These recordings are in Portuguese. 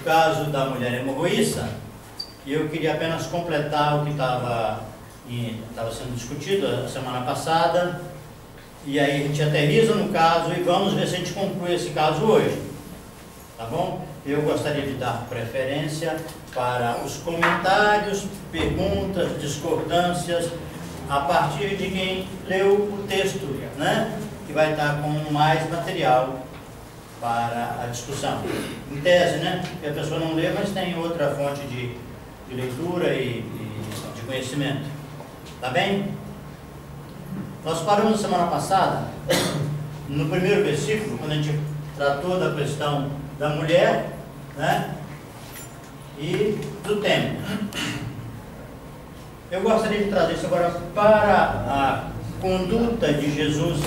caso da mulher hemorroísta, e eu queria apenas completar o que estava sendo discutido a semana passada, e aí a gente aterriza no caso e vamos ver se a gente conclui esse caso hoje, tá bom? Eu gostaria de dar preferência para os comentários, perguntas, discordâncias, a partir de quem leu o texto, né? Que vai estar com mais material para a discussão. Em tese, né? Que a pessoa não lê, mas tem outra fonte de leitura e de conhecimento. Tá bem? Nós paramos na semana passada, no primeiro versículo, quando a gente tratou da questão da mulher, né? E do tempo. Eu gostaria de trazer isso agora para a conduta de Jesus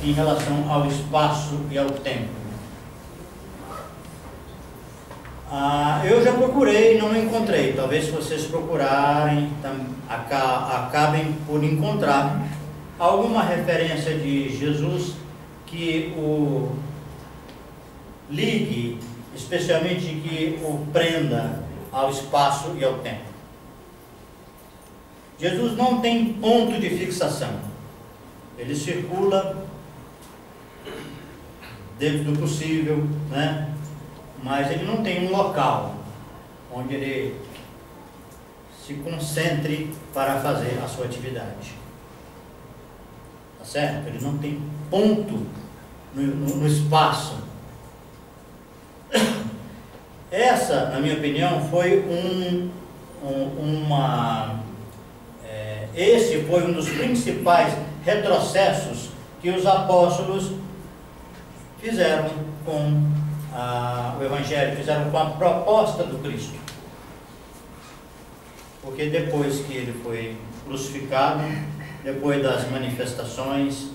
em relação ao espaço e ao tempo. Eu já procurei e não encontrei. Talvez se vocês procurarem, acabem por encontrar alguma referência de Jesus que o ligue, especialmente que o prenda ao espaço e ao tempo. Jesus não tem ponto de fixação. Ele circula dentro do possível, né? Mas ele não tem um local onde ele se concentre para fazer a sua atividade. Tá certo? Ele não tem ponto no espaço. Essa, na minha opinião, foi esse foi um dos principais retrocessos que os apóstolos fizeram com o Evangelho, fizeram com a proposta do Cristo. Porque depois que ele foi crucificado, depois das manifestações,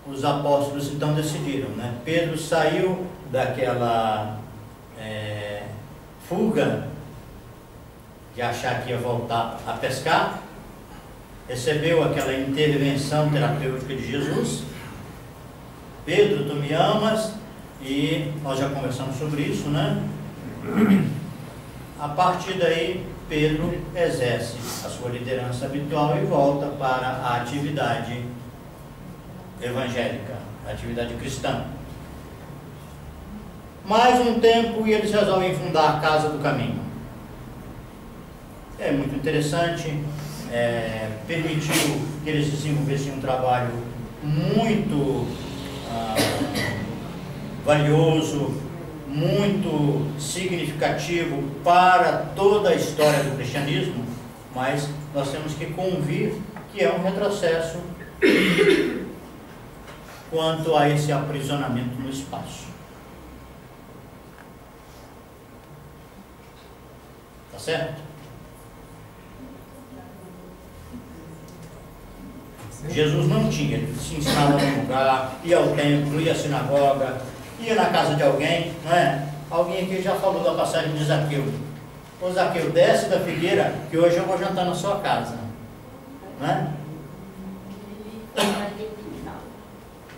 os apóstolos então decidiram, né? Pedro saiu daquela fuga de achar que ia voltar a pescar, recebeu aquela intervenção terapêutica de Jesus. Pedro, tu me amas, e nós já conversamos sobre isso, né? A partir daí, Pedro exerce a sua liderança habitual e volta para a atividade evangélica, a atividade cristã. Mais um tempo e eles resolvem fundar a Casa do Caminho. É muito interessante, permitiu que eles desenvolvessem um trabalho muito valioso, muito significativo para toda a história do cristianismo, mas nós temos que convir que é um retrocesso quanto a esse aprisionamento no espaço. Tá certo? Jesus não tinha, ele se ensinava num lugar, ia ao templo, ia à sinagoga, ia na casa de alguém, não é? Alguém aqui já falou da passagem de Zaqueu. Ô Zaqueu, desce da figueira, que hoje eu vou jantar na sua casa. Não é?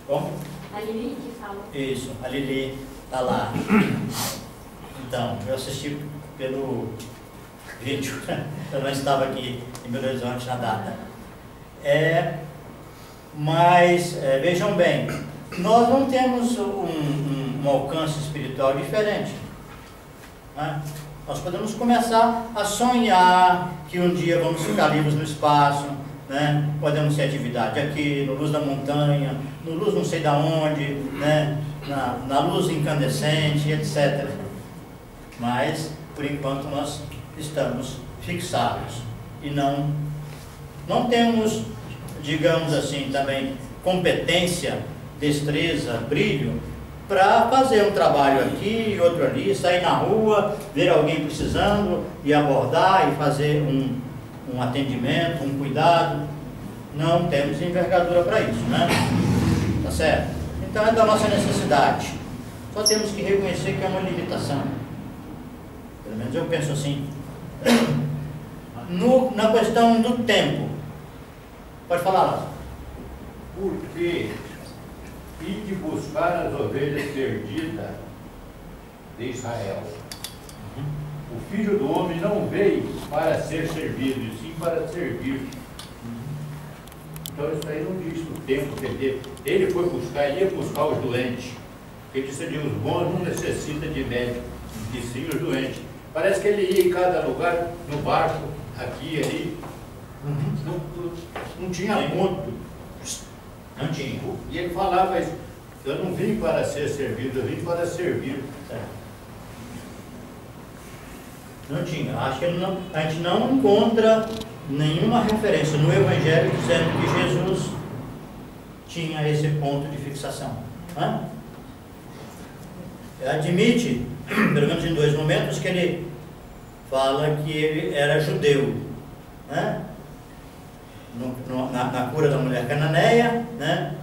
Como? A Lili que fala. Isso, a Lili está lá. Então, eu assisti pelo vídeo, eu não estava aqui em Belo Horizonte na data. Mas vejam bem, nós não temos um alcance espiritual diferente, né? Nós podemos começar a sonhar que um dia vamos ficar livres no espaço, né? Podemos ter atividade aqui, no luz da montanha, no luz não sei da onde, né? na luz incandescente, etc. Mas, por enquanto, nós estamos fixados e não temos, digamos assim, também competência, destreza, brilho para fazer um trabalho aqui e outro ali, sair na rua, ver alguém precisando e abordar e fazer um atendimento, um cuidado. Não temos envergadura para isso, né? Tá certo? Então é da nossa necessidade. Só temos que reconhecer que é uma limitação. Pelo menos eu penso assim. Na questão do tempo, pode falar, Lázaro. Porque ide buscar as ovelhas perdidas de Israel. veio para ser servido, e sim para servir. Então isso aí não diz o tempo que ele foi buscar, ia buscar os doentes. Ele disse ali, os bons não necessitam de médico, de sim os doentes. Parece que ele ia em cada lugar, no barco, aqui, ali. Não tinha ponto. Não tinha. E ele falava isso, eu não vim para ser servido, eu vim para servir. Não tinha. Acho que a gente não encontra nenhuma referência no Evangelho dizendo que Jesus tinha esse ponto de fixação. Admite, pelo menos em 2 momentos, que ele fala que ele era judeu, né? Na cura da mulher cananeia, né?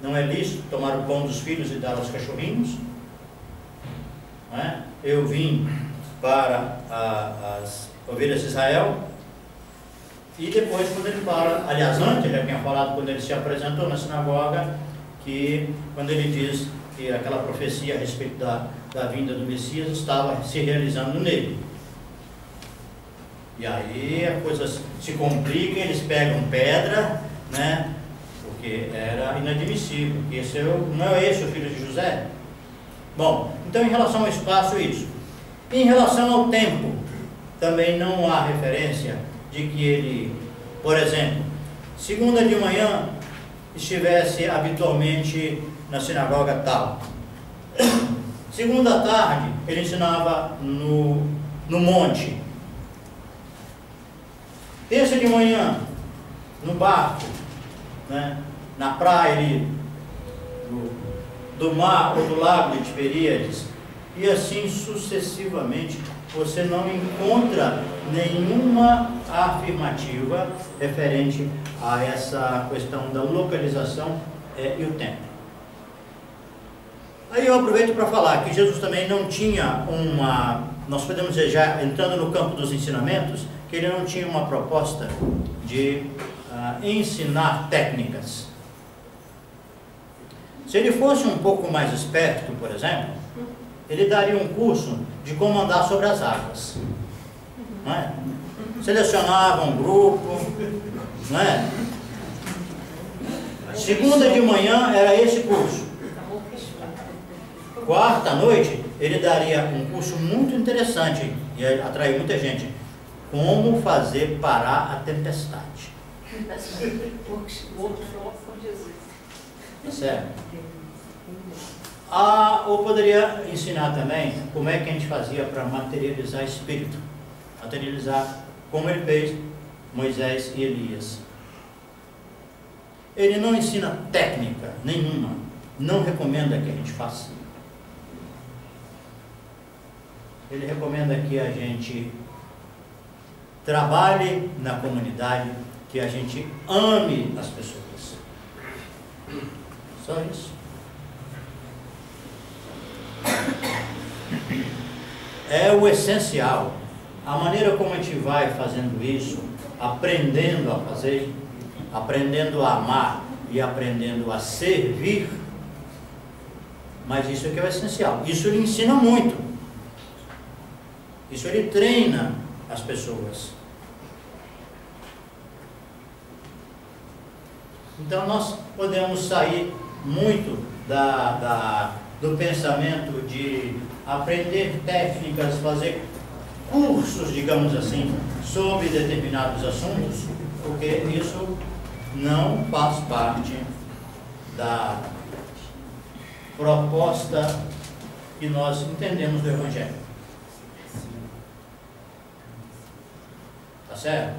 Não é lícito tomar o pão dos filhos e dar aos cachorrinhos, né? Eu vim para as ovelhas de Israel. E depois, quando ele fala, aliás, antes ele já tinha falado, quando ele se apresentou na sinagoga, que quando ele diz que aquela profecia a respeito da vinda do Messias estava se realizando nele. E aí a coisa se complica, eles pegam pedra, né? Porque era inadmissível, que não é esse o filho de José? Bom, então em relação ao espaço, isso. Em relação ao tempo, também não há referência de que ele, por exemplo, segunda de manhã estivesse habitualmente na sinagoga tal. Segunda à tarde, ele ensinava no monte. Terça de manhã, no barco, né? Na praia do mar ou do lago de Tiberíades, e assim sucessivamente. Você não encontra nenhuma afirmativa referente a essa questão da localização e o tempo. Aí eu aproveito para falar que Jesus também não tinha nós podemos dizer, já entrando no campo dos ensinamentos, que ele não tinha uma proposta de ensinar técnicas. Se ele fosse um pouco mais esperto, por exemplo, ele daria um curso de como andar sobre as águas. Não é? Selecionava um grupo, não é? Segunda de manhã era esse curso. Quarta à noite, ele daria um curso muito interessante, e atraiu muita gente. Como fazer parar a tempestade. Certo? Ou poderia ensinar também como é que a gente fazia para materializar espírito. Materializar como ele fez Moisés e Elias. Ele não ensina técnica nenhuma. Não recomenda que a gente faça. Ele recomenda que a gente trabalhe na comunidade, que a gente ame as pessoas. Só isso. É o essencial. A maneira como a gente vai fazendo isso, aprendendo a fazer, aprendendo a amar e aprendendo a servir, mas isso é que é o essencial. Isso ele ensina muito. Isso ele treina as pessoas. Então nós podemos sair muito do pensamento de aprender técnicas, fazer cursos, digamos assim, sobre determinados assuntos, porque isso não faz parte da proposta que nós entendemos do Evangelho. Tá certo?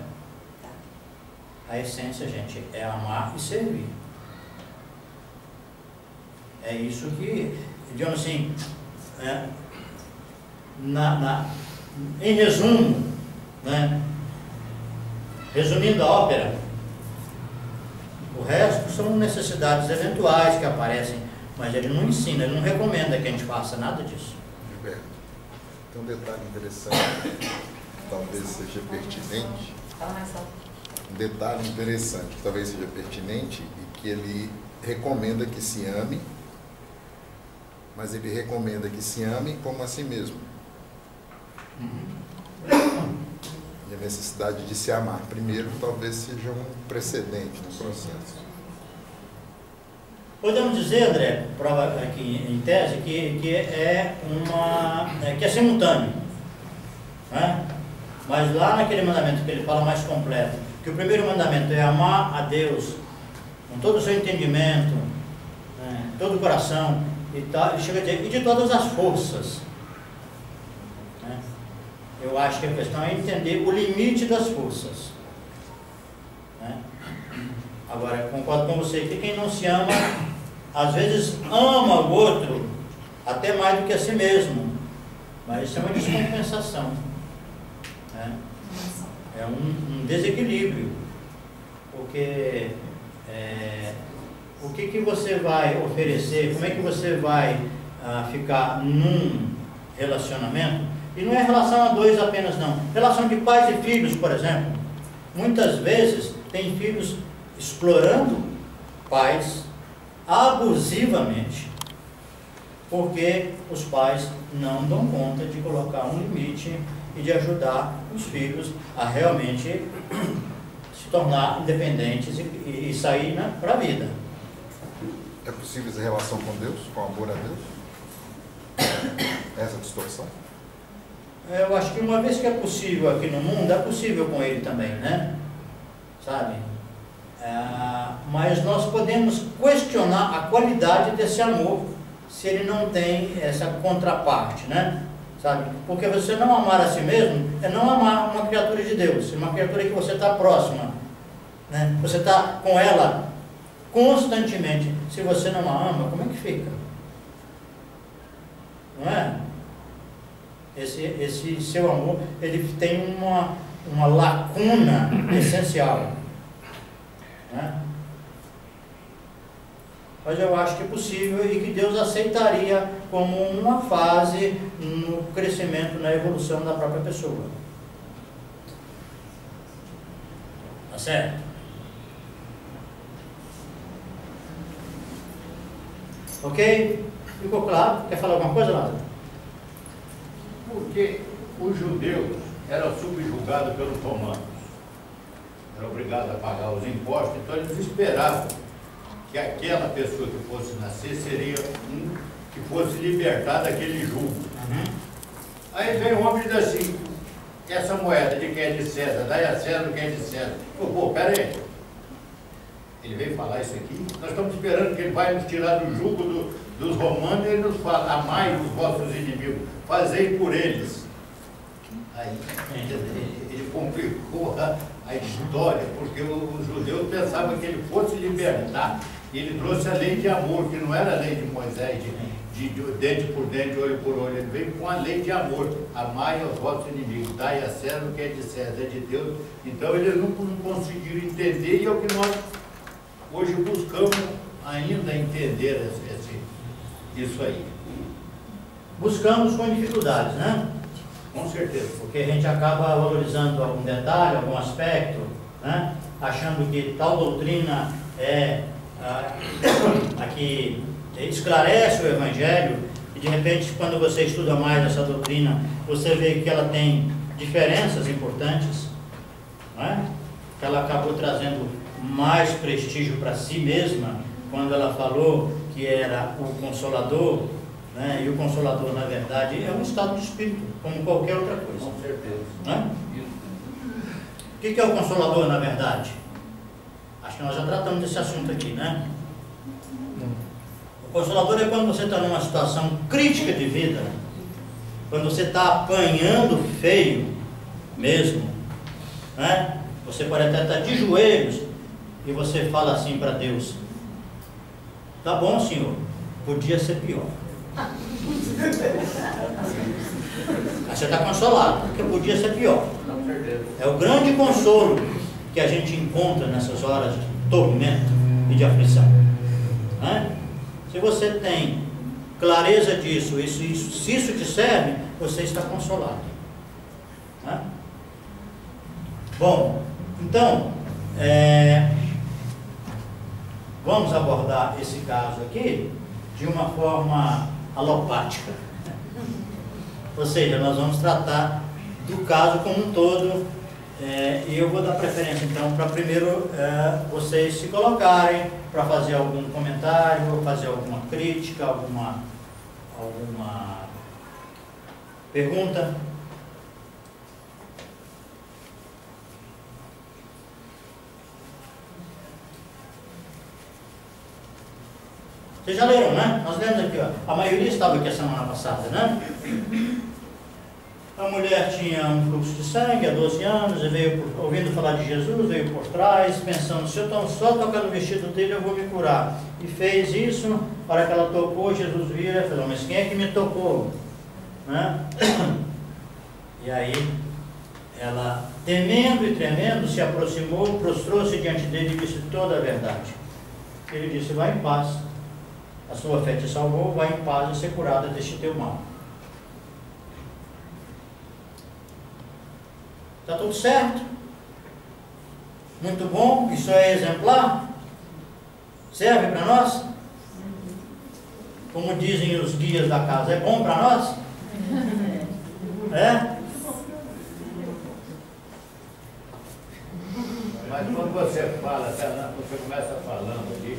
A essência, gente, é amar e servir. É isso que, digamos assim, em resumo, né? Resumindo a ópera, o resto são necessidades eventuais que aparecem, mas ele não ensina, ele não recomenda que a gente faça nada disso. Gilberto, tem um detalhe interessante, talvez seja pertinente. Um detalhe interessante, que talvez seja pertinente e que ele recomenda que se ame, mas ele recomenda que se ame como a si mesmo. necessidade de se amar primeiro talvez seja um precedente no processo. Podemos dizer, André, prova aqui em tese, que é simultâneo, né? Mas lá naquele mandamento que ele fala mais completo, que o primeiro mandamento é amar a Deus com todo o seu entendimento, né, todo o coração, e tal, ele chega a dizer, e de todas as forças. Né? Eu acho que a questão é entender o limite das forças. Né? Agora, concordo com você que quem não se ama, às vezes ama o outro até mais do que a si mesmo, mas isso é uma descompensação, né? É um desequilíbrio, porque o que você vai oferecer, como é que você vai ficar num relacionamento, e não é relação a dois apenas não, relação de pais e filhos, por exemplo, muitas vezes tem filhos explorando pais abusivamente, porque os pais não dão conta de colocar um limite e de ajudar os filhos a realmente se tornar independentes e sair para a vida. É possível essa relação com Deus, com amor a Deus? Essa distorção? Eu acho que uma vez que é possível aqui no mundo, é possível com Ele também, né? Sabe? Mas nós podemos questionar a qualidade desse amor se ele não tem essa contraparte, né? Sabe? Porque você não amar a si mesmo é não amar uma criatura de Deus, uma criatura que você está próxima, né? Você está com ela constantemente. Se você não a ama, como é que fica? Não é? Esse seu amor, ele tem uma lacuna essencial, né? Mas eu acho que é possível e que Deus aceitaria como uma fase no crescimento, na evolução da própria pessoa. Tá certo? Ok? Ficou claro? Quer falar alguma coisa, Lázaro? Porque os judeus eram subjugados pelos romanos, eram obrigados a pagar os impostos, então eles esperavam que aquela pessoa que fosse nascer seria que fosse libertar daquele jugo. Uhum. Aí vem um homem e diz assim, essa moeda de quem é de César, dai a César o que é de César. Pô, pera aí, ele veio falar isso aqui, nós estamos esperando que ele vai nos tirar do jugo dos romanos, e ele nos fala, amai os vossos inimigos, fazei por eles. Aí ele complicou a história, porque os judeus pensavam que ele fosse libertar, e ele trouxe a lei de amor, que não era a lei de Moisés, de dente por dente, olho por olho. Ele veio com a lei de amor, amai aos vossos inimigos, dai a César o que é de César, é de Deus. Então eles não conseguiram entender, e é o que nós hoje buscamos ainda entender isso aí. Buscamos com dificuldades, né? Com certeza. Porque a gente acaba valorizando algum detalhe, algum aspecto, né? Achando que tal doutrina é a que esclarece o Evangelho, e de repente, quando você estuda mais essa doutrina, você vê que ela tem diferenças importantes, né? Que ela acabou trazendo mais prestígio para si mesma, quando ela falou que era o Consolador, né? E o Consolador, na verdade, é um estado de espírito, como qualquer outra coisa. Com certeza. Né? O que é o Consolador, na verdade? Acho que nós já tratamos desse assunto aqui, né? O Consolador é quando você está numa situação crítica de vida, quando você está apanhando feio mesmo, né? Você pode até estar de joelhos e você fala assim para Deus: tá bom, Senhor, podia ser pior. Aí você está consolado, porque podia ser pior. É o grande consolo que a gente encontra nessas horas de tormento e de aflição, né? Se você tem clareza disso, se isso te serve, você está consolado, né? Bom, então vamos abordar esse caso aqui de uma forma alopática, ou seja, nós vamos tratar do caso como um todo, E eu vou dar preferência então para primeiro vocês se colocarem para fazer algum comentário, fazer alguma crítica, alguma pergunta. Vocês já leram, né? Nós lemos aqui, ó. A maioria estava aqui a semana passada, né? A mulher tinha um fluxo de sangue há 12 anos, e veio ouvindo falar de Jesus, veio por trás, pensando, se eu só tocar no vestido dele eu vou me curar. E fez isso, a hora que ela tocou, Jesus vira e falou, mas quem é que me tocou? Né? E aí, ela, temendo e tremendo, se aproximou, prostrou-se diante dele e disse toda a verdade. Ele disse, vai em paz, a sua fé te salvou, vai em paz e ser curada deste teu mal. Está tudo certo? Muito bom? Isso é exemplar? Serve para nós? Como dizem os guias da casa, é bom para nós? É? Mas quando você fala, você começa falando ali,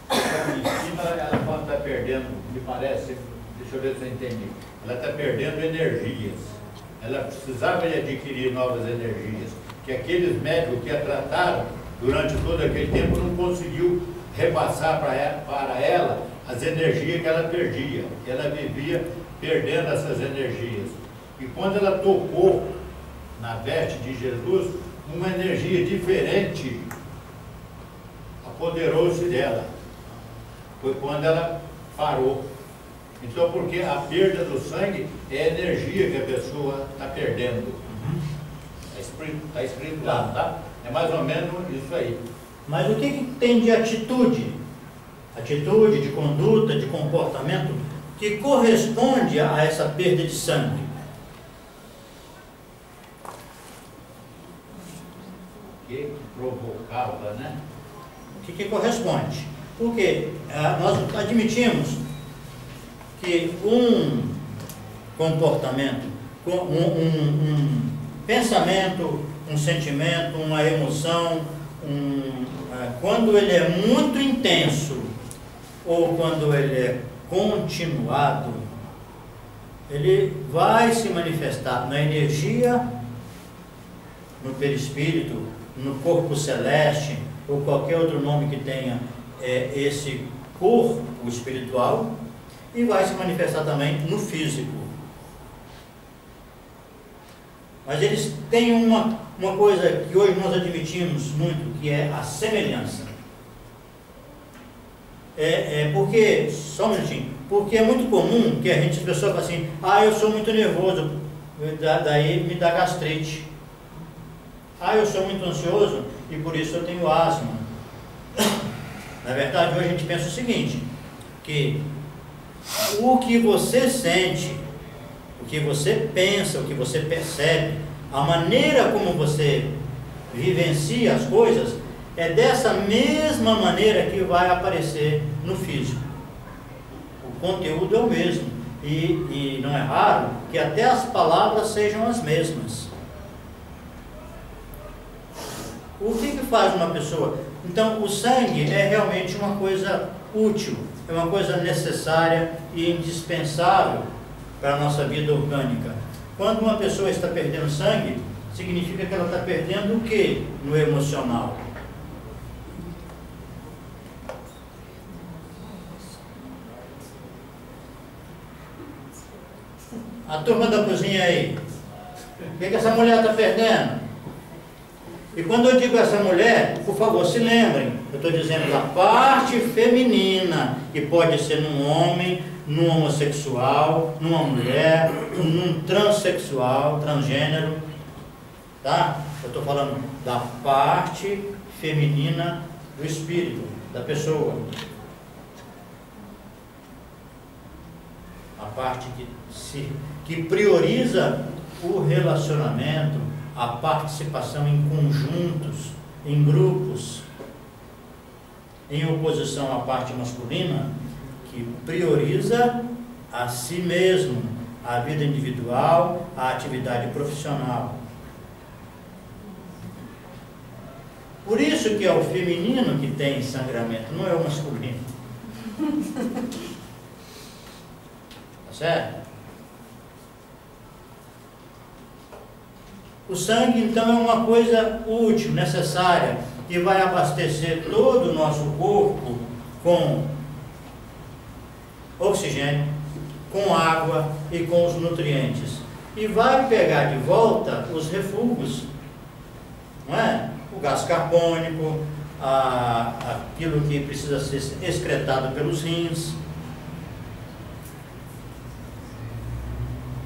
a medicina, ela quando está perdendo, me parece, deixa eu ver se eu entendi, ela está perdendo energias. Ela precisava de adquirir novas energias, que aqueles médicos que a trataram durante todo aquele tempo não conseguiu repassar para ela as energias que ela perdia. Ela vivia perdendo essas energias. E quando ela tocou na veste de Jesus, uma energia diferente apoderou-se dela. Foi quando ela parou. Então, porque a perda do sangue é a energia que a pessoa está perdendo. Está escrito lá, tá? É mais ou menos isso aí. Mas o que tem de atitude? Atitude, de conduta, de comportamento que corresponde a essa perda de sangue? Que provocava, né? O que corresponde? Porque nós admitimos que um comportamento, um pensamento, um sentimento, uma emoção, quando ele é muito intenso ou quando ele é continuado, ele vai se manifestar na energia, no perispírito, no corpo celeste, ou qualquer outro nome que tenha esse corpo espiritual, e vai se manifestar também no físico. Mas eles têm uma coisa que hoje nós admitimos muito, que é a semelhança. Porque, só um minutinho, porque é muito comum que as pessoas falem assim, eu sou muito nervoso, daí me dá gastrite. Eu sou muito ansioso e por isso eu tenho asma. Na verdade, hoje a gente pensa o seguinte, que o que você sente, o que você pensa, o que você percebe, a maneira como você vivencia as coisas, é dessa mesma maneira que vai aparecer no físico. O conteúdo é o mesmo. E não é raro que até as palavras sejam as mesmas. O que faz uma pessoa? Então, o sangue é realmente uma coisa útil, é uma coisa necessária e indispensável para a nossa vida orgânica. Quando uma pessoa está perdendo sangue, significa que ela está perdendo o quê no emocional? A turma da cozinha aí, o que essa mulher está perdendo? E quando eu digo essa mulher, por favor, se lembrem, eu estou dizendo da parte feminina, que pode ser num homem, num homossexual, numa mulher, num transexual, transgênero, tá? Eu estou falando da parte feminina do espírito, da pessoa. A parte que prioriza o relacionamento, a participação em conjuntos, em grupos, em oposição à parte masculina, que prioriza a si mesmo, a vida individual, a atividade profissional. Por isso que é o feminino que tem sangramento, não é o masculino. Tá certo? O sangue, então, é uma coisa útil, necessária, que vai abastecer todo o nosso corpo com oxigênio, com água e com os nutrientes. E vai pegar de volta os refúgios, não é? O gás carbônico, aquilo que precisa ser excretado pelos rins.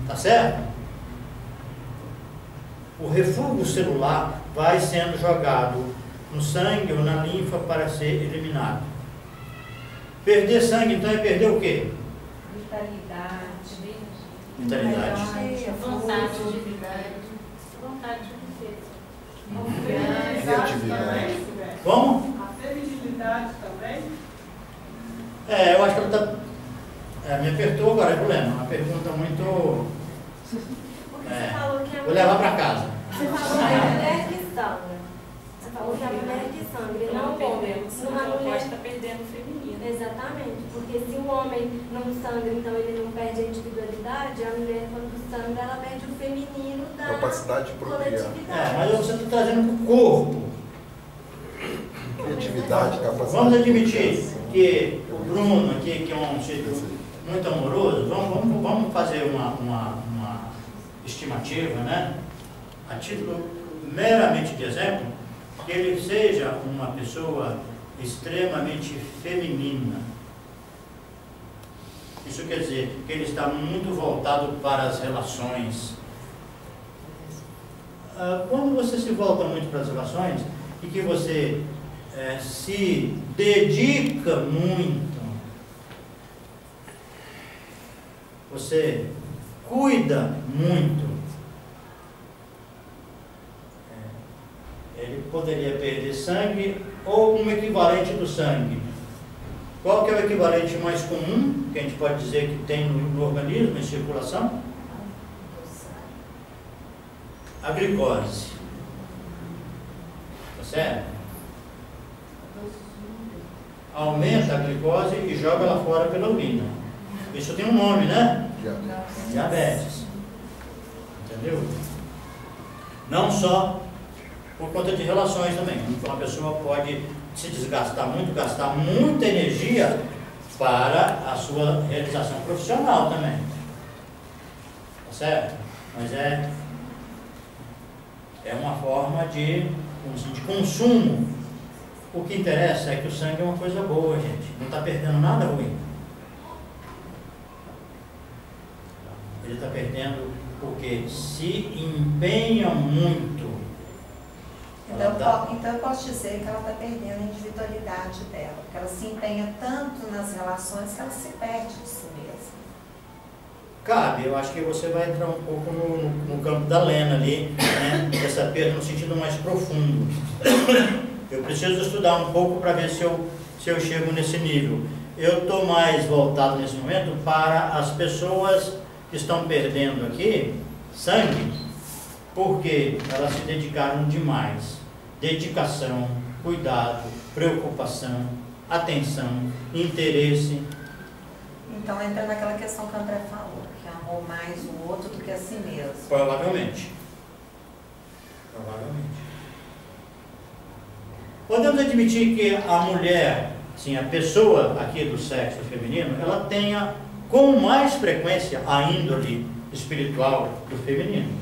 Tá certo? O refúgio celular vai sendo jogado no sangue ou na linfa para ser eliminado. Perder sangue, então, é perder o quê? Vitalidade. Vontade de viver. Vontade de viver. Criatividade. Como? A feminilidade também? Eu acho que ela está... me apertou agora, é problema. Uma pergunta muito... Porque você falou que a vou levar para casa. Você falou que a mulher que sangra. Você falou que a mulher que sangra, não o homem. Uma mulher está perdendo o feminino. Exatamente, porque se o homem não sangra, então ele não perde a individualidade, a mulher, quando sangra, ela perde o feminino da Capacidade de procriar. coletividade. Mas você está trazendo para o corpo. Criatividade, capacidade. Vamos admitir que o Bruno aqui, que é um sujeito muito amoroso, vamos fazer uma estimativa, né? A título meramente de exemplo, que ele seja uma pessoa extremamente feminina. Isso quer dizer que ele está muito voltado para as relações. Quando você se volta muito para as relações e que você se dedica muito, você cuida muito, ele poderia perder sangue ou um equivalente do sangue. Qual que é o equivalente mais comum, que a gente pode dizer que tem no organismo, em circulação? A glicose. Tá certo? Aumenta a glicose e joga ela fora pela urina. Isso tem um nome, né? Diabetes. Entendeu? Não só por conta de relações também. Uma pessoa pode se desgastar muito, gastar muita energia para a sua realização profissional também. Tá certo? Mas é uma forma de consumo. O que interessa é que o sangue é uma coisa boa, gente. Não está perdendo nada ruim. Ele está perdendo porque se empenha muito. Então eu posso dizer que ela está perdendo a individualidade dela, porque ela se empenha tanto nas relações que ela se perde de si mesma. Cabe, eu acho que você vai entrar um pouco no campo da Lena ali, né? Essa perda no sentido mais profundo. Eu preciso estudar um pouco para ver se eu chego nesse nível. Eu estou mais voltado nesse momento para as pessoas que estão perdendo aqui sangue, porque elas se dedicaram demais. Dedicação, cuidado, preocupação, atenção, interesse. Então entra naquela questão que o André falou, que amou mais o outro do que a si mesmo. Provavelmente. Podemos admitir que a mulher, sim, a pessoa aqui do sexo feminino, ela tenha com mais frequência a índole espiritual do feminino.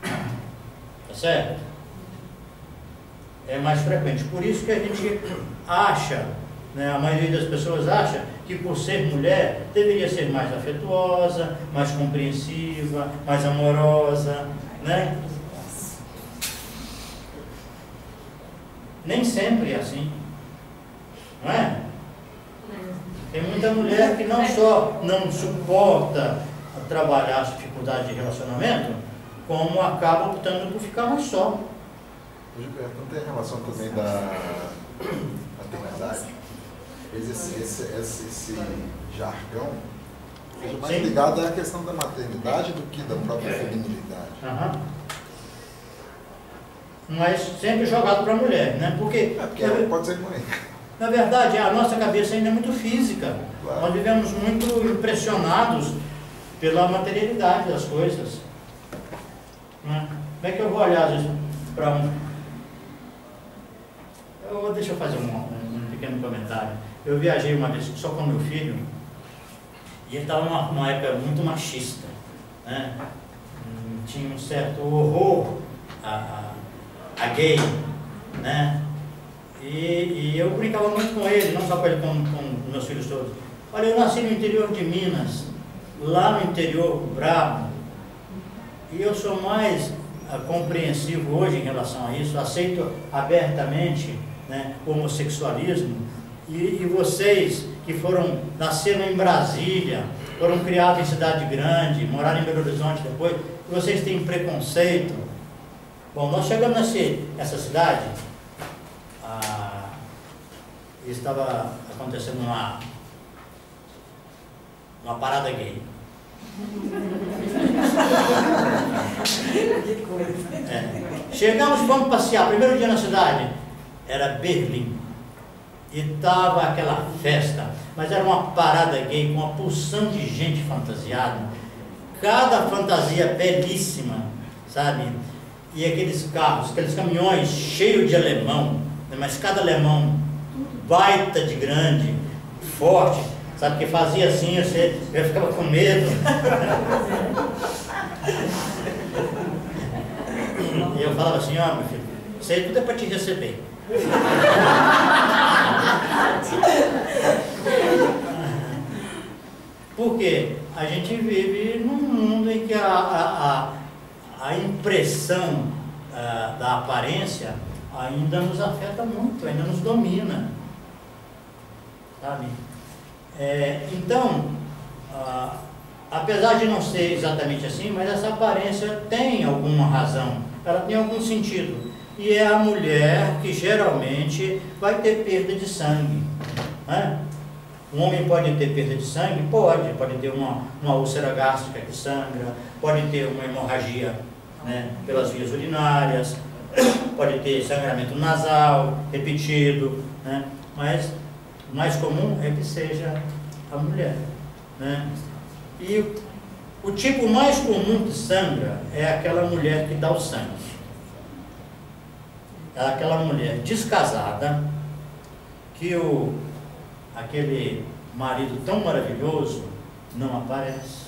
Tá certo? É mais frequente. Por isso que a gente acha, né, a maioria das pessoas acha que por ser mulher deveria ser mais afetuosa, mais compreensiva, mais amorosa, né? Nem sempre é assim, não é? Tem muita mulher que não só não suporta trabalhar as dificuldades de relacionamento, como acaba optando por ficar mais só. Gilberto, não tem relação também da maternidade? Esse jargão seja mais ligado à questão da maternidade do que da própria feminilidade. mas sempre jogado para a mulher, né? Porque ela pode ser mãe. Na verdade, a nossa cabeça ainda é muito física. Claro. Nós vivemos muito impressionados pela materialidade das coisas. Né? Como é que eu vou olhar, às vezes, para deixa eu fazer um pequeno comentário. Eu viajei uma vez só com meu filho, e ele estava numa época muito machista, né? Tinha um certo horror a gay, né? E eu brincava muito com ele, não só com ele, com meus filhos todos. Olha, eu nasci no interior de Minas, lá no interior brabo, e eu sou mais compreensivo hoje em relação a isso, aceito abertamente, né, o homossexualismo, e vocês que nasceram em Brasília, foram criados em cidade grande, moraram em Belo Horizonte depois, vocês têm preconceito. Bom, nós chegamos nessa cidade, estava acontecendo uma parada gay. Chegamos e fomos passear. Primeiro dia na cidade era Berlim, e estava aquela festa, mas era uma parada gay com uma porção de gente fantasiada, cada fantasia belíssima, sabe? E aqueles carros, aqueles caminhões cheios de alemão, mas cada alemão baita de grande, forte, sabe, que fazia assim, eu ficava com medo. E eu falava assim, ó, meu filho, isso aí tudo é para te receber. Porque a gente vive num mundo em que a impressão da aparência ainda nos afeta muito, ainda nos domina. Sabe? Então, apesar de não ser exatamente assim, mas essa aparência tem alguma razão, ela tem algum sentido. E é a mulher que geralmente vai ter perda de sangue. Né? Um homem pode ter perda de sangue? Pode ter uma úlcera gástrica que sangra, pode ter uma hemorragia, né, pelas vias urinárias, pode ter sangramento nasal repetido, né? Mas o mais comum é que seja a mulher, né? E o tipo mais comum que sangra é aquela mulher que dá o sangue. É aquela mulher descasada que aquele marido tão maravilhoso não aparece,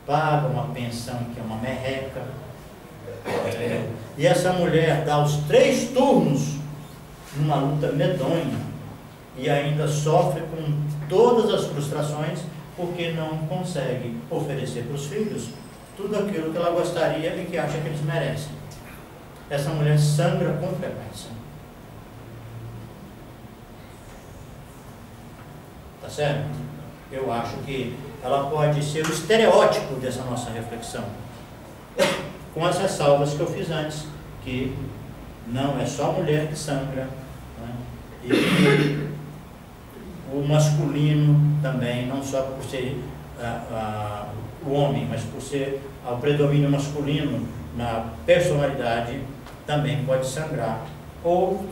paga uma pensão que é uma merreca, e essa mulher dá os 3 turnos numa luta medonha e ainda sofre com todas as frustrações porque não consegue oferecer para os filhos tudo aquilo que ela gostaria e que acha que eles merecem. Essa mulher sangra com frequência. Tá certo? Eu acho que ela pode ser o estereótipo dessa nossa reflexão, com as ressalvas que eu fiz antes, que não é só a mulher que sangra, né? E o masculino também, não só por ser o homem, mas por ser o predomínio masculino na personalidade, também pode sangrar ou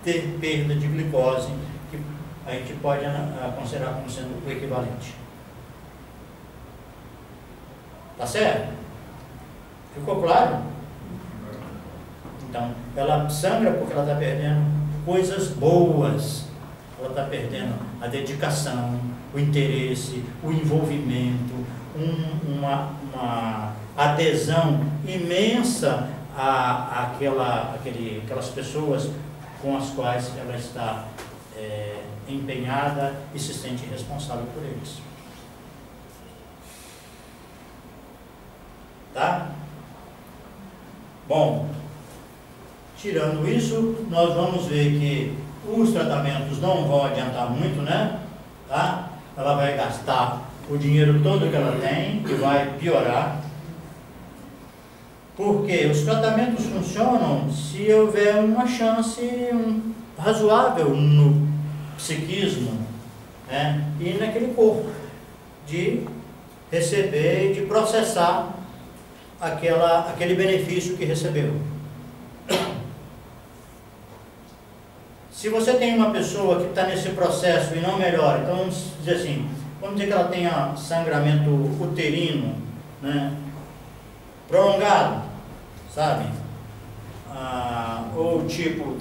ter perda de glicose, que a gente pode considerar como sendo o equivalente. Tá certo? Ficou claro? Então, ela sangra porque ela está perdendo coisas boas. Ela está perdendo a dedicação, o interesse, o envolvimento, uma adesão imensa àquelas pessoas com as quais ela está empenhada e se sente responsável por eles. Tá? Bom, tirando isso, nós vamos ver que os tratamentos não vão adiantar muito, né? Tá? Ela vai gastar o dinheiro todo que ela tem e vai piorar. Porque os tratamentos funcionam se houver uma chance razoável no psiquismo, né? E naquele corpo de receber e de processar aquele benefício que recebeu. Se você tem uma pessoa que está nesse processo e não melhora, então vamos dizer assim, vamos dizer que ela tenha sangramento uterino, né, prolongado, sabe? Ou tipo,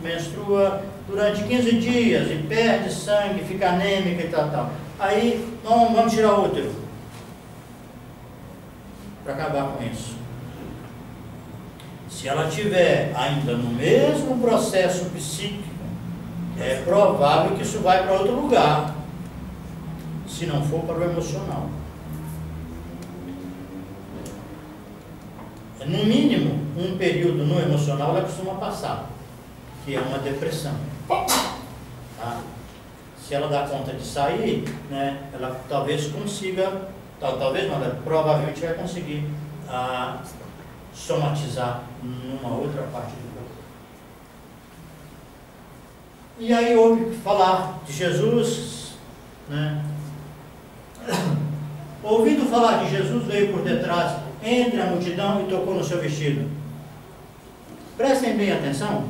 menstrua durante 15 dias e perde sangue, fica anêmica e tal. Aí, não, vamos tirar o útero para acabar com isso. Se ela tiver ainda no mesmo processo psíquico, é provável que isso vai para outro lugar, se não for para o emocional. No mínimo, um período no emocional ela costuma passar, que é uma depressão. Tá? Se ela dá conta de sair, né, ela talvez consiga, talvez não, ela provavelmente vai conseguir somatizar numa outra parte do corpo. E aí ouve falar de Jesus, né? Ouvindo falar de Jesus, veio por detrás, entre a multidão e tocou no seu vestido. Prestem bem atenção.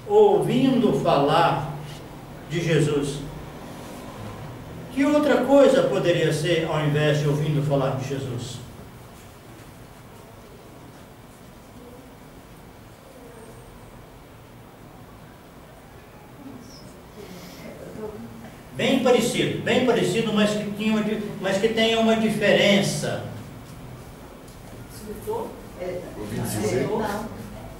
Ouvindo falar de Jesus. Que outra coisa poderia ser ao invés de ouvindo falar de Jesus? Bem parecido, mas que tenha uma diferença. Escutou? Ouvi dizer.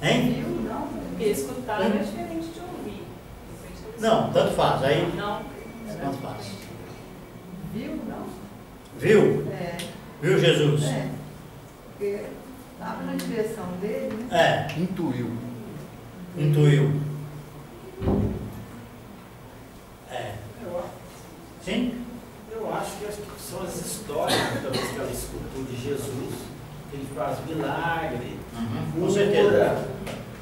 Hein? Viu? Não. Porque escutar é diferente de ouvir. Não, tanto faz. Aí, não. tanto faz. Viu, não? Viu? É. Viu Jesus? É. Porque estava na direção dele, né? É. Intuiu. Intuiu. É. Sim? Eu acho que são as histórias, talvez, que ela escutou de Jesus, que ele faz milagre, Com certeza.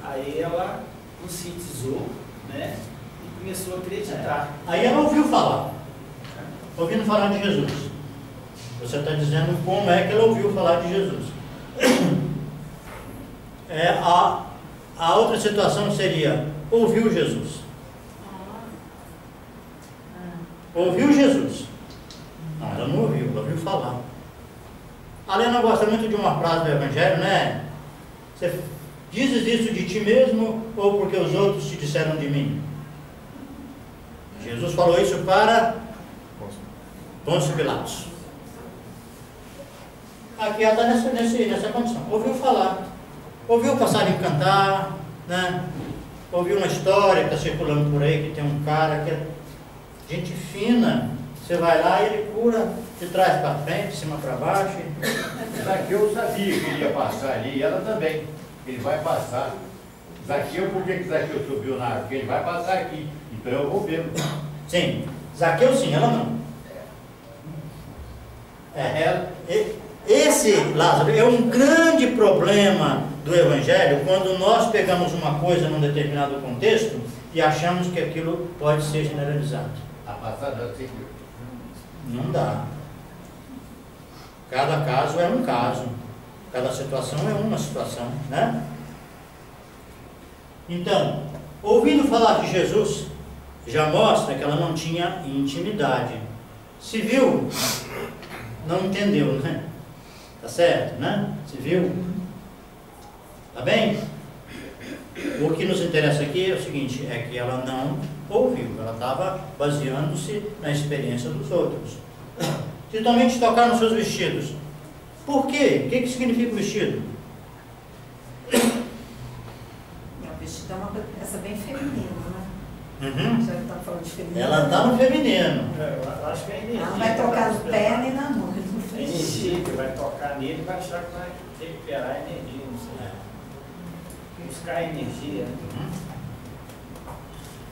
Aí ela conscientizou, né? E começou a acreditar. Aí ela ouviu falar. Ouvindo falar de Jesus. Você está dizendo como é que ela ouviu falar de Jesus. A outra situação seria, ouviu Jesus. Ouviu Jesus. Não, ela não ouviu, ela ouviu falar. A Lena gosta muito de uma frase do Evangelho, né? Você dizes isso de ti mesmo ou porque os outros te disseram de mim? Jesus falou isso para Pôncio Pilatos. Aqui ela está nessa condição. Ouviu falar. Ouviu o passarinho cantar, né? Ouviu uma história que está circulando por aí, que tem um cara que é gente fina. Você vai lá e ele cura de trás para frente, de cima para baixo. Zaqueu sabia que ele ia passar ali, e ela também. Ele vai passar. Zaqueu, por que Zaqueu subiu na árvore? Porque ele vai passar aqui. Então eu vou vê-lo. Sim, Zaqueu sim, ela não. Esse, Lázaro, é um grande problema do Evangelho quando nós pegamos uma coisa num determinado contexto e achamos que aquilo pode ser generalizado. A passada assim. Não dá. Cada caso é um caso. Cada situação é uma situação, né? Então, ouvindo falar de Jesus, já mostra que ela não tinha intimidade. Se viu, não entendeu, né? Tá certo, né? Se viu? Tá bem? O que nos interessa aqui é o seguinte, é que ela não ouviu, ela estava baseando-se na experiência dos outros. Se somente tocar nos seus vestidos. Por quê? O que significa o vestido? O vestido é uma peça bem feminina, né? Uhum. Já que está falando de feminino. Ela está no feminino. Eu acho que é a energia. Ela não vai tocar no pé nem na mão. A energia que vai tocar nele vai achar que vai recuperar a energia, não sei. Buscar a energia.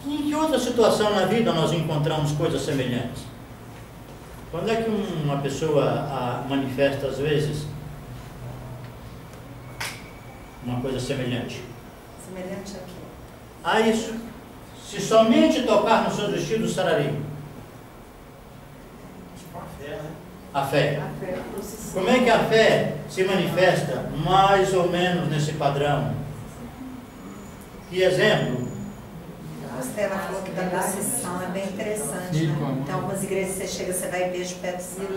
Em que outra situação na vida nós encontramos coisas semelhantes? Quando é que uma pessoa manifesta, às vezes, uma coisa semelhante? Semelhante a quê? A isso. Se somente tocar nos seus vestidos, sarariam. Tipo a fé, né? A fé. A fé, a procissão. Como é que a fé se manifesta mais ou menos nesse padrão? Que exemplo? Estela falou que da procissão é bem interessante, né? Então, algumas igrejas você chega, você vai e beija o pé do santo.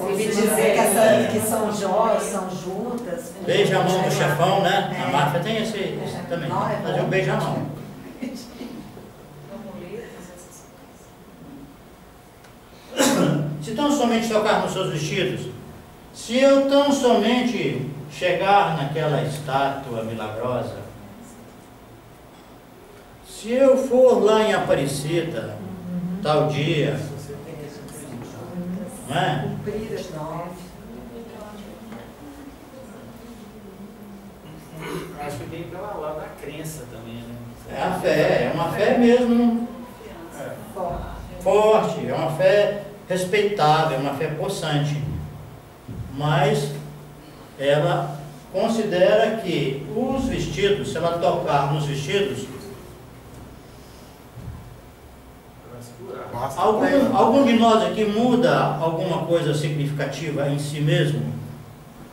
Ouvi dizer que são Jó, São Judas. Beija a mão do chefão, né? A máfia tem esse também. Fazer um beijo à mão. Se tão somente tocar nos seus vestidos, se eu tão somente chegar naquela estátua milagrosa, se eu for lá em Aparecida, tal dia, não é? Acho que vem pela lá da crença também, né? É a fé, é uma fé mesmo forte, é uma fé respeitável, é uma fé possante. Mas ela considera que os vestidos, se ela tocar nos vestidos, algum de nós aqui muda alguma coisa significativa em si mesmo?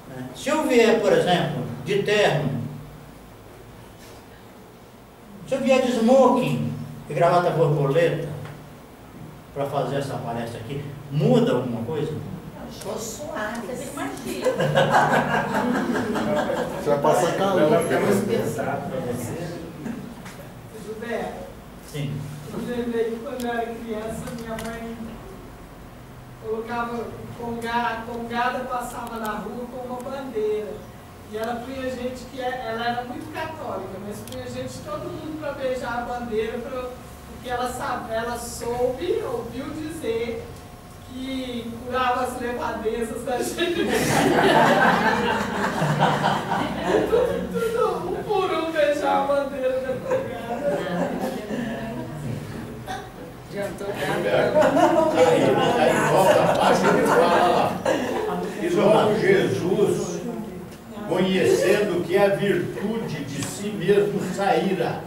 Né? Se eu vier, por exemplo, de terno, se eu vier de smoking e gravata borboleta para fazer essa palestra aqui, muda alguma coisa? Estou suave. Você tem mais filho. Você vai passar calor. Vai mais pesado para você. José, Sim. eu lembrei que quando eu era criança, minha mãe colocava congada, passava na rua com uma bandeira. E ela punha gente que ela era muito católica, mas punha gente, todo mundo para beijar a bandeira, porque ela ouviu dizer que curava as levadezas da gente. tudo um por um beijar a bandeira da congada. Aí volta abaixo e fala lá. E logo Jesus, conhecendo que a virtude de si mesmo saíra.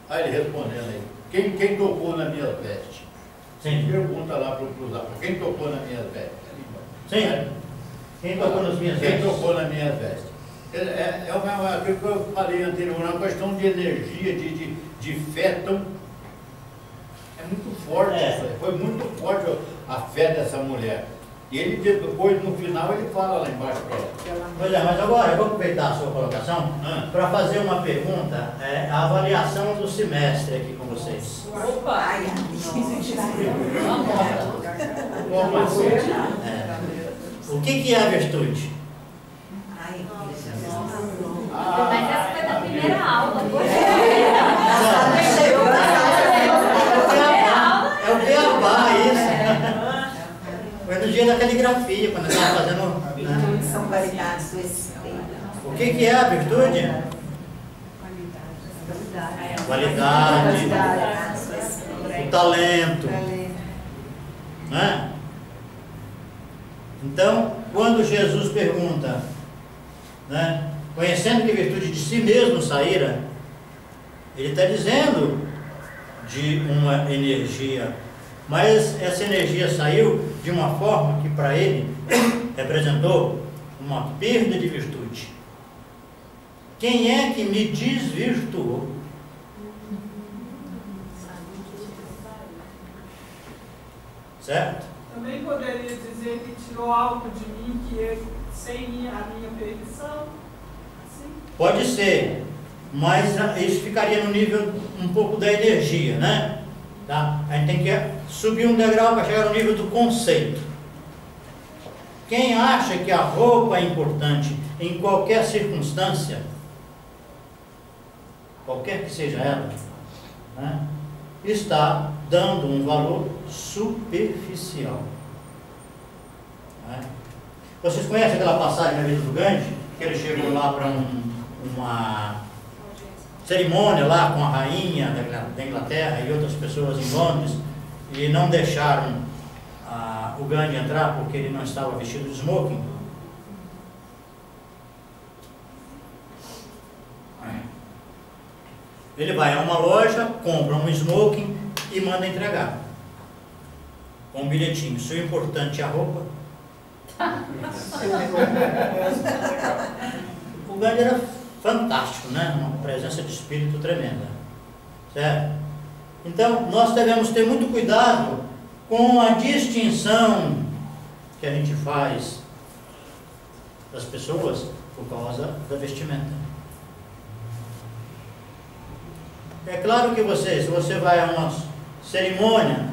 Aí ele respondendo aí, quem tocou na minha veste? Sim. Pergunta lá para os lá, quem tocou na minha veste? Sim. Quem tocou nas minhas Quem vestes? tocou na minha veste? Aquilo que eu falei anteriormente, uma questão de energia, de fé tão... É muito forte, foi muito forte a fé dessa mulher. E ele depois, no final, ele fala lá embaixo para ela. Pois é, mas agora eu vou aproveitar a sua colocação para fazer uma pergunta, a avaliação do semestre aqui com vocês. Opa! Como assim? O que é a virtude? Mas essa foi da primeira aula, É o beabá, isso. Foi no dia da caligrafia, quando eu estava fazendo... Virtudes são qualidades do espírito. O que é a virtude? Qualidade, o talento. Né? Então, quando Jesus pergunta, né, conhecendo que virtude de si mesmo saíra, ele está dizendo de uma energia, mas essa energia saiu de uma forma que para ele representou uma perda de virtude. Quem é que me desvirtuou? Certo? Também poderia dizer que tirou algo de mim que sem a minha permissão? Assim? Pode ser, mas isso ficaria no nível um pouco da energia, né? Tá? A gente tem que subir um degrau para chegar no nível do conceito. Quem acha que a roupa é importante em qualquer circunstância, qualquer que seja ela, né, está dando um valor superficial. Né? Vocês conhecem aquela passagem na vida do Gandhi, que ele chegou lá para uma cerimônia lá com a rainha da Inglaterra e outras pessoas em Londres, e não deixaram o Gandhi entrar porque ele não estava vestido de smoking? Ele vai a uma loja, compra um smoking e manda entregar com um bilhetinho. Se o importante é a roupa. O Gandhi era fantástico, né? Uma presença de espírito tremenda, certo? Então, nós devemos ter muito cuidado com a distinção que a gente faz das pessoas por causa da vestimenta. É claro que se você vai a uma cerimônia,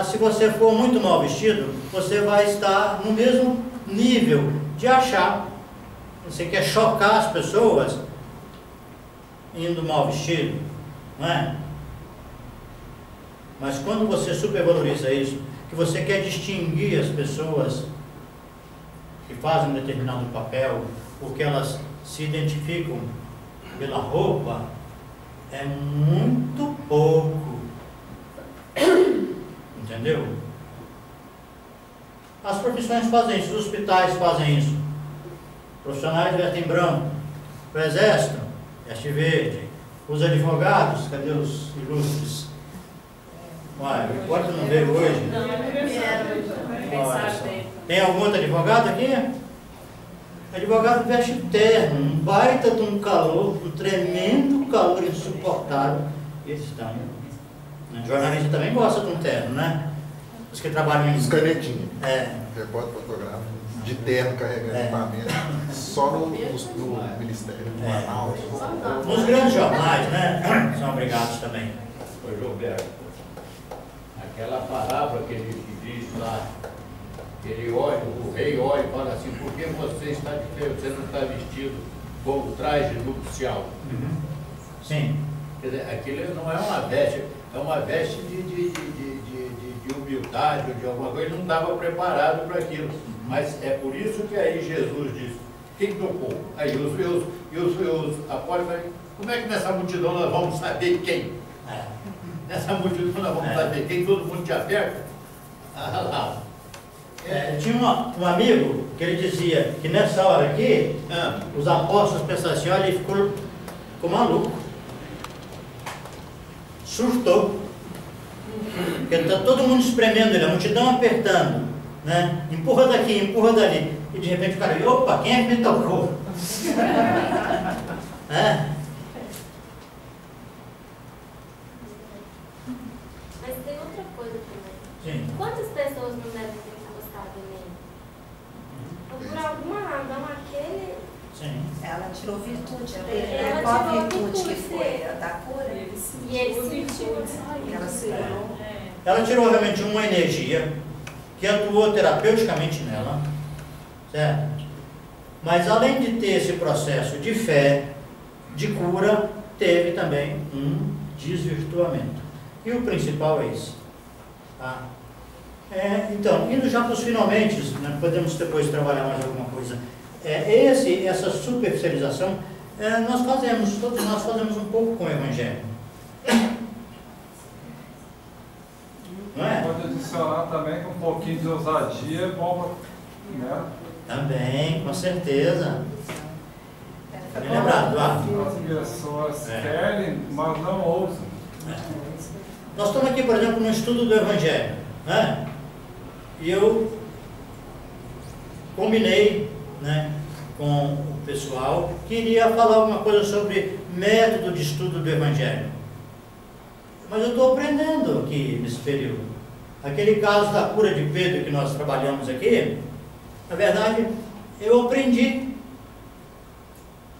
se você for muito mal vestido, você vai estar no mesmo nível de achar. Você quer chocar as pessoas indo mal vestido, não é? Mas quando você supervaloriza isso, que você quer distinguir as pessoas que fazem um determinado papel, porque elas se identificam pela roupa, é muito pouco. Entendeu? As profissões fazem isso, os hospitais fazem isso. Profissionais vestem branco, o exército veste verde, os advogados, cadê os ilustres? Uai, pode não ver hoje? Tem algum outro advogado aqui? Advogado veste terno, um baita de um calor, um tremendo calor insuportável. Eles estão. Jornalista também gosta de um terno, né? Os que trabalham em... Os canetinhos. Repórter fotógrafo, de terno carregando equipamento, só no Ministério, no Manaus. Nos grandes jornais, né? São obrigados também. Ô Gilberto, aquela palavra que ele diz lá, ele olha, o rei olha e fala assim, por que você está diferente, você não está vestido com o traje nupcial? Sim. Quer dizer, aquilo não é uma veste, é uma veste de humildade, ou de alguma coisa, ele não estava preparado para aquilo. Mas é por isso que aí Jesus disse, quem tocou? Aí os apóstolos falaram, como é que nessa multidão nós vamos saber quem? Nessa multidão nós vamos saber quem, todo mundo te aperta? Lá. Tinha um amigo que ele dizia que nessa hora aqui, os apóstolos pensaram assim, olha, ele ficou maluco. Surtou. Porque está todo mundo espremendo ele, a multidão apertando, né? Empurra daqui, empurra dali. E de repente o cara, opa, quem é que me tocou? Mas tem outra coisa também. Sim. Quantas pessoas não devem ter encostado nele? Por alguma razão, aquele... Sim. Ela tirou virtude. Ela Qual a tirou virtude que virtude, foi? A da cura? E ele sentiu. Ela se curou. Ela tirou realmente uma energia que atuou terapeuticamente nela, certo? Mas além de ter esse processo de fé, de cura, teve também um desvirtuamento. E o principal é esse. Tá? Então, indo já para os finalmente, né, podemos depois trabalhar mais alguma coisa. Essa superficialização, todos nós fazemos um pouco com o Evangelho. Não é? Pode adicionar também que um pouquinho de ousadia é bom para, né? Também, com certeza. Bem lembrado, Eduardo. As pessoas querem, mas não ousam. Nós estamos aqui, por exemplo, no estudo do Evangelho, né? E eu combinei, né, com o pessoal que iria falar alguma coisa sobre método de estudo do Evangelho. Mas eu estou aprendendo aqui nesse período. Aquele caso da cura de Pedro que nós trabalhamos aqui, na verdade, eu aprendi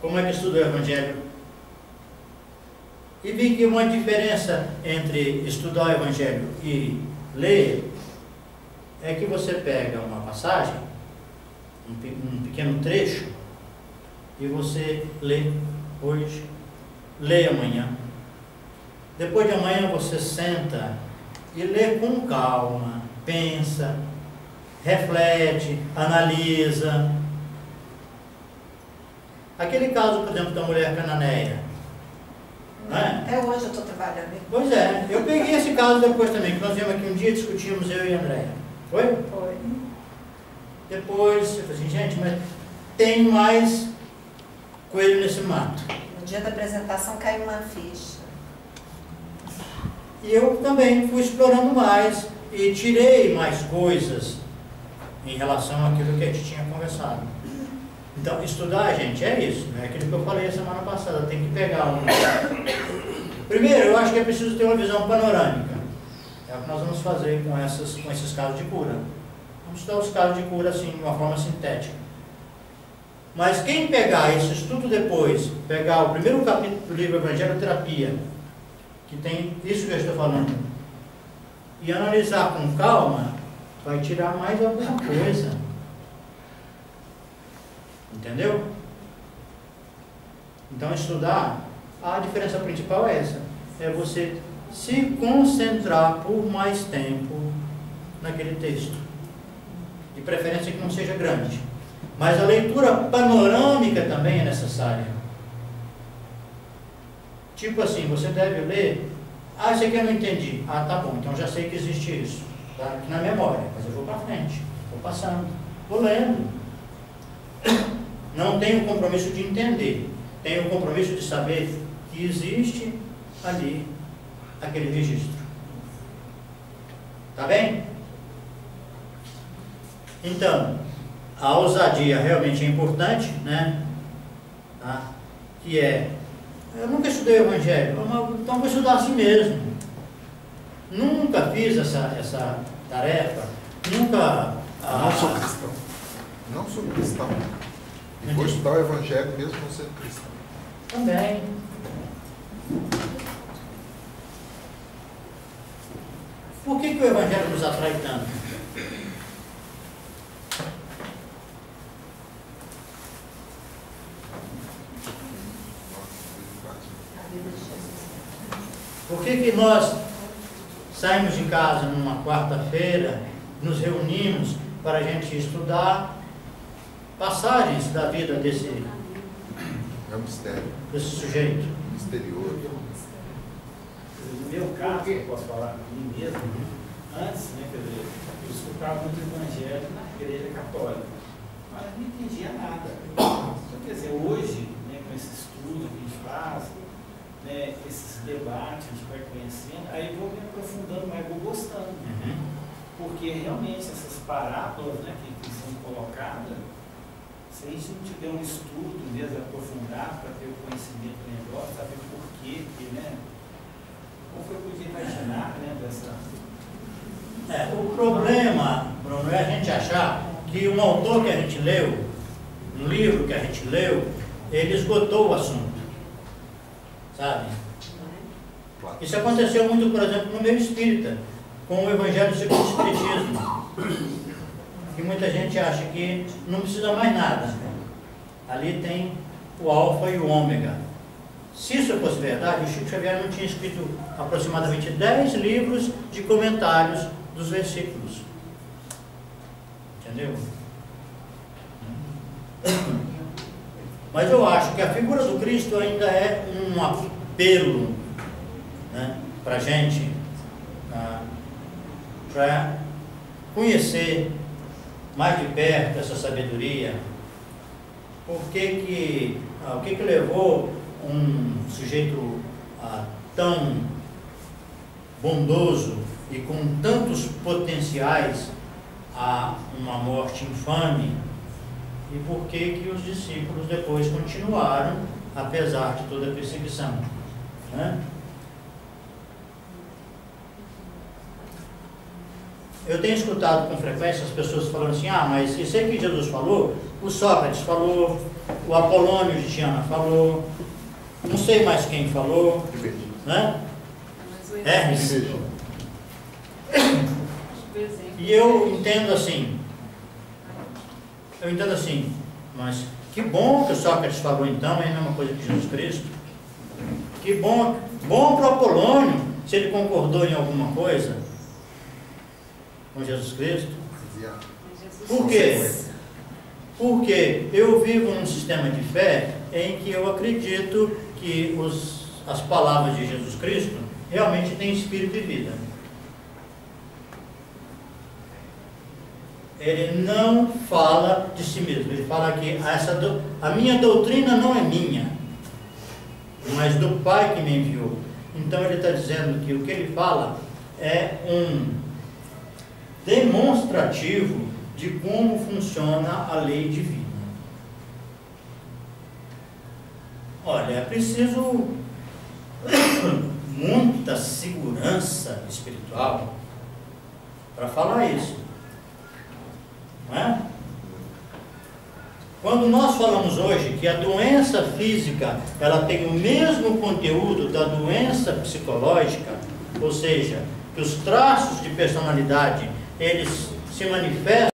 como é que estuda o Evangelho. E vi que uma diferença entre estudar o Evangelho e ler é que você pega uma passagem, um pequeno trecho, e você lê hoje, lê amanhã. Depois de amanhã você senta e lê com calma, pensa, reflete, analisa. Aquele caso, por exemplo, da mulher cananeia. Né? Até hoje eu estou trabalhando. Pois é, eu peguei esse caso depois também, que nós viemos aqui um dia, discutimos eu e a Andréia. Foi? Foi. Depois, eu falei assim, gente, mas tem mais coelho nesse mato. No dia da apresentação caiu uma ficha. E eu também fui explorando mais e tirei mais coisas em relação àquilo que a gente tinha conversado. Então, estudar, gente, é isso. É aquilo que eu falei a semana passada. Tem que pegar um... Primeiro, eu acho que é preciso ter uma visão panorâmica. É o que nós vamos fazer com esses casos de cura. Vamos estudar os casos de cura assim, de uma forma sintética. Mas quem pegar esse estudo depois, pegar o primeiro capítulo do livro Evangeloterapia, que tem isso que eu estou falando, e analisar com calma, vai tirar mais alguma coisa. Entendeu? Então, estudar, a diferença principal é essa. É você se concentrar por mais tempo naquele texto. De preferência que não seja grande. Mas a leitura panorâmica também é necessária. Tipo assim, você deve ler... Ah, isso aqui eu não entendi. Ah, tá bom, então já sei que existe isso. Está aqui na memória, mas eu vou para frente. Vou passando, vou lendo. Não tenho o compromisso de entender. Tenho o compromisso de saber que existe ali aquele registro. Tá bem? Então, a ousadia realmente é importante, né? Tá? Que é, eu nunca estudei o Evangelho, então vou estudar assim mesmo. Nunca fiz essa tarefa, nunca... Não sou cristão. Não sou cristão. E vou estudar o Evangelho mesmo não sendo cristão. Também. Por que o Evangelho nos atrai tanto? Por que nós saímos de casa numa quarta-feira, nos reunimos para a gente estudar passagens da vida desse É um mistério. Desse sujeito? Misterioso. No meu caso, eu posso falar de mim mesmo, antes, né, quer dizer, eu escutava muito o Evangelho na igreja católica, mas não entendia nada. Então, quer dizer, hoje, né, com esse estudo que a gente faz, né, esses debates, a gente vai conhecendo, aí eu vou me aprofundando mais, vou gostando. Porque realmente essas parábolas, né, que são colocadas, se a gente não tiver um estudo mesmo aprofundado para ter o conhecimento do negócio, saber por quê, né? Como foi que eu podia imaginar, né, dessa... O problema, Bruno, é a gente achar que um autor que a gente leu, um livro que a gente leu, ele esgotou o assunto. Sabe? Isso aconteceu muito, por exemplo, no meio espírita, com o Evangelho segundo o Espiritismo. Que muita gente acha que não precisa mais nada. Ali tem o alfa e o ômega. Se isso fosse verdade, o Chico Xavier não tinha escrito aproximadamente 10 livros de comentários dos versículos. Entendeu? Mas eu acho que a figura do Cristo ainda é um apelo, né, para a gente, para conhecer mais de perto essa sabedoria. O que levou um sujeito tão bondoso e com tantos potenciais a uma morte infame, e por que os discípulos depois continuaram, apesar de toda a perseguição, né? Eu tenho escutado com frequência as pessoas falando assim, mas isso aí que Jesus falou, o Sócrates falou, o Apolônio de Tiana falou, não sei mais quem falou, né? Hermes. E eu entendo assim, mas que bom que o Sócrates falou então, é a mesma coisa que Jesus Cristo. Que bom para o Apolônio, se ele concordou em alguma coisa com Jesus Cristo. Por quê? Porque eu vivo num sistema de fé em que eu acredito que as palavras de Jesus Cristo realmente têm espírito e vida. Ele não fala de si mesmo, ele fala que a minha doutrina não é minha, mas do Pai que me enviou. Então ele está dizendo que o que ele fala é um demonstrativo de como funciona a lei divina. Olha, é preciso muita segurança espiritual para falar isso. Não é? Quando nós falamos hoje que a doença física ela tem o mesmo conteúdo da doença psicológica, ou seja, que os traços de personalidade eles se manifestam